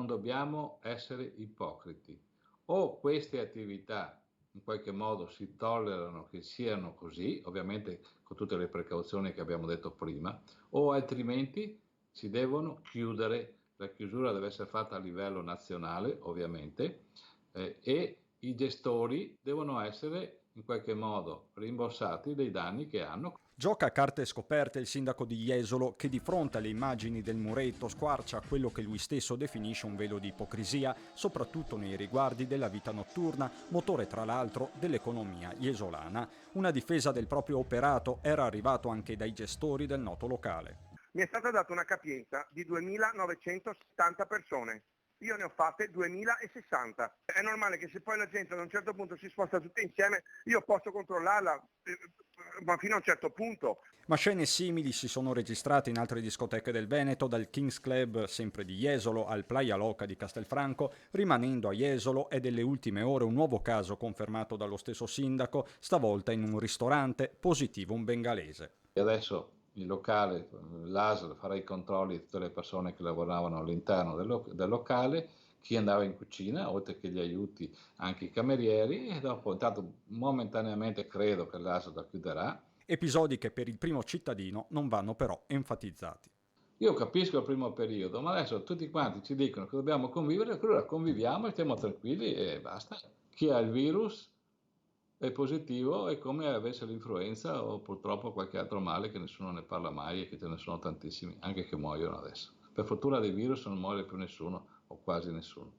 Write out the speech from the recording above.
non dobbiamo essere ipocriti. O queste attività in qualche modo si tollerano che siano così, ovviamente con tutte le precauzioni che abbiamo detto prima, o altrimenti si devono chiudere. La chiusura deve essere fatta a livello nazionale, ovviamente, e i gestori devono essere in qualche modo rimborsati dei danni che hanno. Gioca a carte scoperte il sindaco di Jesolo che di fronte alle immagini del muretto squarcia quello che lui stesso definisce un velo di ipocrisia, soprattutto nei riguardi della vita notturna, motore tra l'altro dell'economia jesolana. Una difesa del proprio operato era arrivato anche dai gestori del noto locale. Mi è stata data una capienza di 2.970 persone. Io ne ho fatte 2.060. È normale che se poi la gente ad un certo punto si sposta tutte insieme, io posso controllarla, ma fino a un certo punto. Ma scene simili si sono registrate in altre discoteche del Veneto, dal Kings Club sempre di Jesolo al Playa Loca di Castelfranco. Rimanendo a Jesolo è delle ultime ore un nuovo caso confermato dallo stesso sindaco, stavolta in un ristorante, positivo un bengalese. E adesso il locale, l'ASL farà i controlli di tutte le persone che lavoravano all'interno del locale, chi andava in cucina, oltre che gli aiuti anche i camerieri, e dopo intanto momentaneamente credo che l'ASL la chiuderà. Episodi che per il primo cittadino non vanno però enfatizzati. Io capisco il primo periodo, ma adesso tutti quanti ci dicono che dobbiamo convivere, allora conviviamo e stiamo tranquilli e basta. Chi ha il virus è positivo, è come avesse l'influenza o purtroppo qualche altro male che nessuno ne parla mai e che ce ne sono tantissimi, anche che muoiono adesso. Per fortuna dei virus non muore più nessuno o quasi nessuno.